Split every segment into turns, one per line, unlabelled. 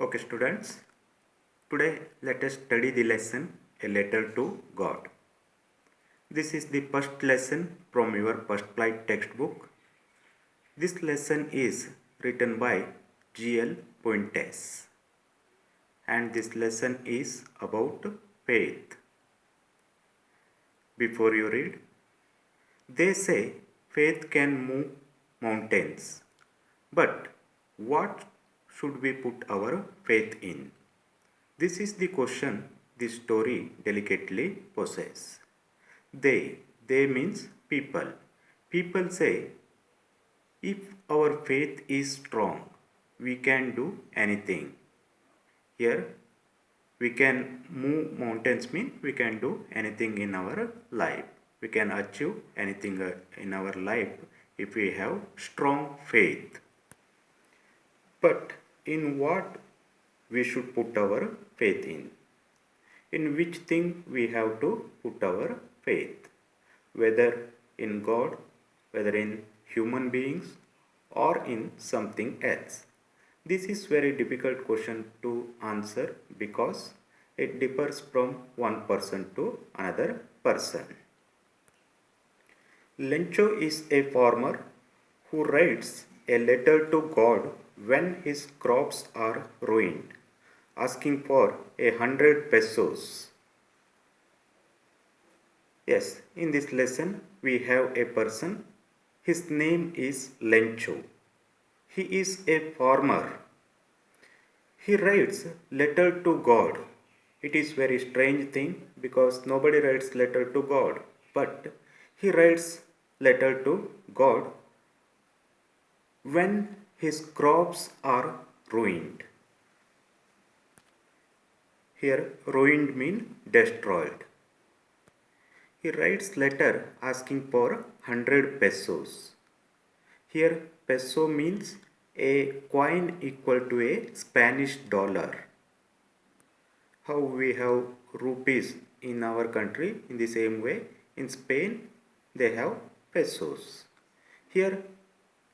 Okay, students, today let us study the lesson A Letter to God. This is the first lesson from your first flight textbook. This lesson is written by G.L. Puentes, and this lesson is about faith. Before you read, they say faith can move mountains, but what should we put our faith in? This is the question this story delicately poses. They means people. People say, if our faith is strong, we can do anything. Here, we can move mountains mean we can do anything in our life. We can achieve anything in our life if we have strong faith. But in what we should put our faith in? In which thing we have to put our faith? Whether in God, whether in human beings, or in something else. This is very difficult question to answer because it differs from one person to another person. Lencho is a farmer who writes a letter to God when his crops are ruined, asking for 100 pesos. Yes, in this lesson we have a person. His name is Lencho. He is a farmer. He writes letter to God. It is very strange thing because nobody writes letter to God, but he writes letter to God when his crops are ruined. Here ruined means destroyed. He writes letter asking for 100 pesos. Here peso means a coin equal to a Spanish dollar. How we have rupees in our country, in the same way in Spain they have pesos. Here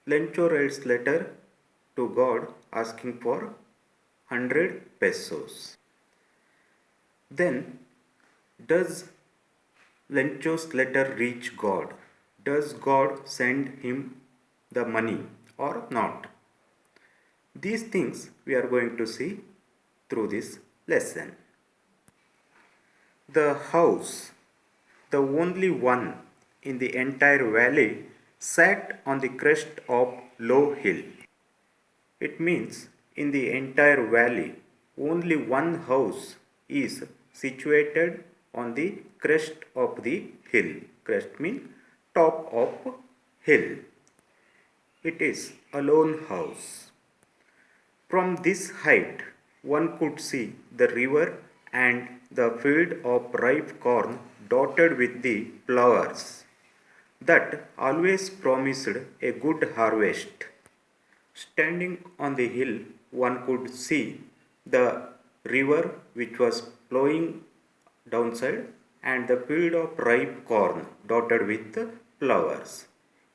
Lencho writes letter to God asking for 100 pesos. Then does Lencho's letter reach God? Does God send him the money or not? These things we are going to see through this lesson. The house, the only one in the entire valley, sat on the crest of low hill. It means in the entire valley, only one house is situated on the crest of the hill. Crest means top of hill. It is a lone house. From this height, one could see the river and the field of ripe corn dotted with the flowers that always promised a good harvest. Standing on the hill, one could see the river which was flowing downside and the field of ripe corn dotted with flowers.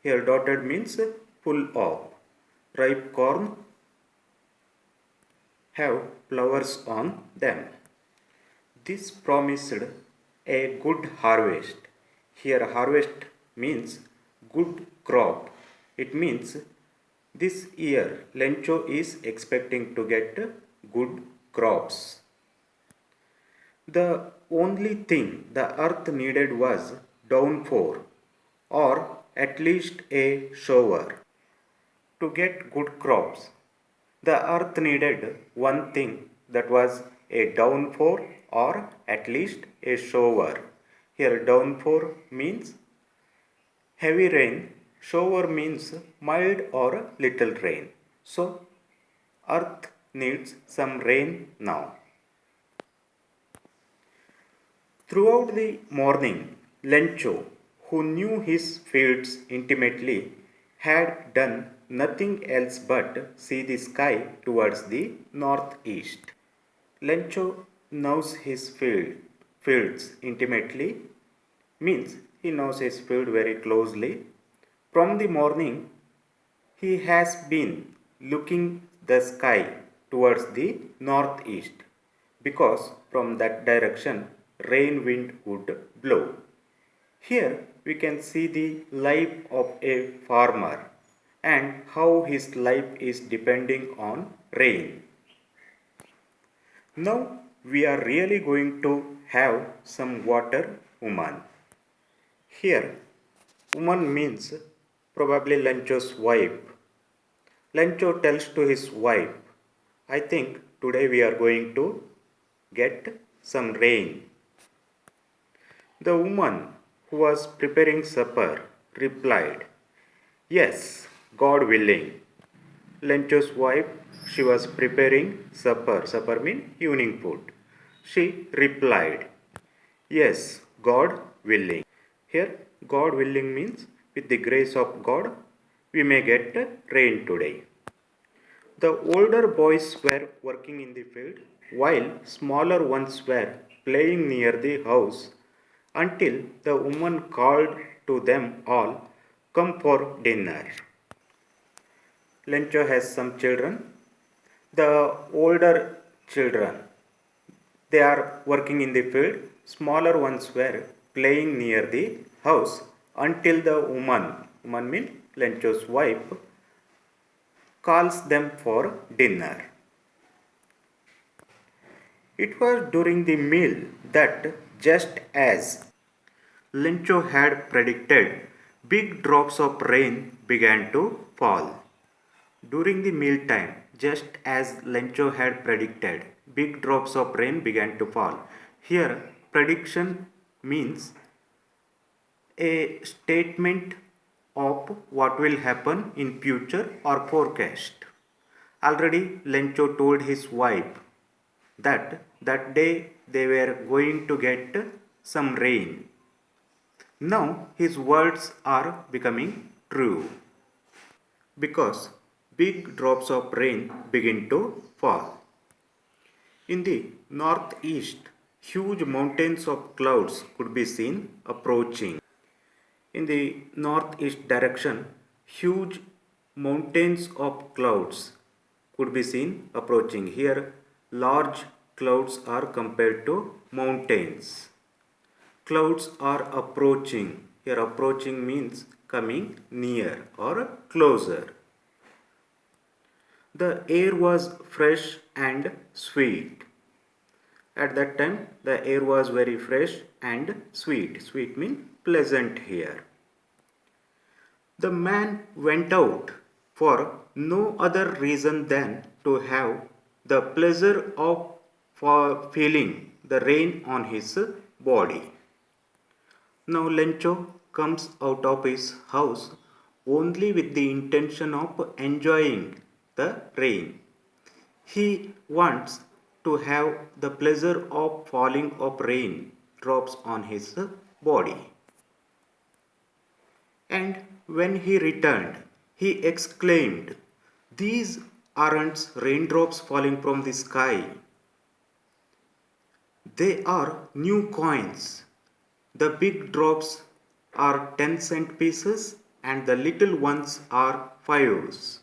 Here dotted means full of. Ripe corn have flowers on them. This promised a good harvest. Here harvest means good crop. It means this year Lencho is expecting to get good crops. The only thing the earth needed was downpour or at least a shower. To get good crops, the earth needed one thing, that was a downpour or at least a shower. Here downpour means heavy rain, shower means mild or little rain. So earth needs some rain now. Throughout the morning, Lencho, who knew his fields intimately, had done nothing else but see the sky towards the northeast. Lencho knows his fields intimately, means he knows his field very closely. From the morning, he has been looking the sky towards the northeast because from that direction rain wind would blow. Here we can see the life of a farmer and how his life is depending on rain. Now we are really going to have some water woman. Here, woman means probably Lencho's wife. Lencho tells to his wife, I think today we are going to get some rain. The woman who was preparing supper replied, Yes, God willing. Lencho's wife, she was preparing supper. Supper means evening food. She replied, Yes, God willing. Here, God willing means with the grace of God, we may get rain today. The older boys were working in the field while smaller ones were playing near the house until the woman called to them all, Come for dinner. Lencho has some children. The older children, they are working in the field. Smaller ones were playing near the house until the woman means Lencho's wife, calls them for dinner. It was during the meal that, just as Lencho had predicted, big drops of rain began to fall. During the mealtime, just as Lencho had predicted, big drops of rain began to fall. Here, prediction means a statement of what will happen in future or forecast. Already Lencho told his wife that that day they were going to get some rain. Now his words are becoming true because big drops of rain begin to fall. In the northeast, huge mountains of clouds could be seen approaching. In the northeast direction, huge mountains of clouds could be seen approaching. Here, large clouds are compared to mountains. Clouds are approaching. Here, approaching means coming near or closer. The air was fresh and sweet. At that time, the air was very fresh and sweet. Sweet means pleasant here. The man went out for no other reason than to have the pleasure of feeling the rain on his body. Now Lencho comes out of his house only with the intention of enjoying the rain. He wants to have the pleasure of falling of rain drops on his body. And when he returned, he exclaimed, These aren't raindrops falling from the sky. They are new coins. The big drops are 10-cent pieces and the little ones are fives.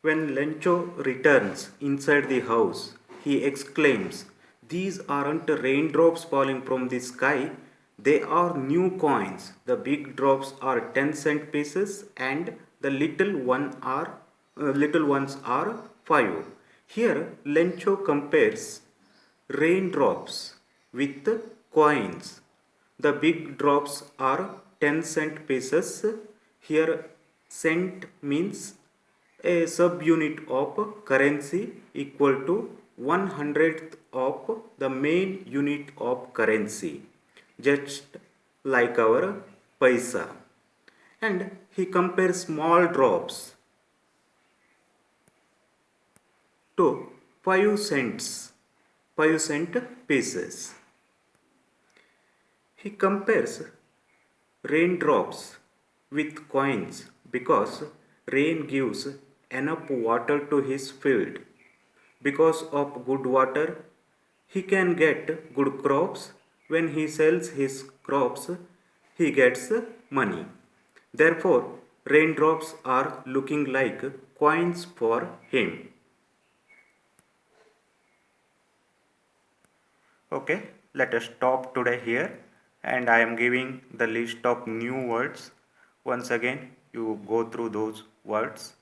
When Lencho returns inside the house, he exclaims, These aren't raindrops falling from the sky, they are new coins. The big drops are 10-cent pieces and the little ones are 5. Here Lencho compares raindrops with coins. The big drops are 10-cent pieces. Here cent means a subunit of currency equal to 1/100th of the main unit of currency, just like our paisa. And he compares small drops to 5 cents, 5-cent pieces. He compares raindrops with coins because rain gives enough water to his field. Because of good water, he can get good crops. When he sells his crops, he gets money. Therefore, raindrops are looking like coins for him. Okay, let us stop today here, and I am giving the list of new words. Once again, you go through those words.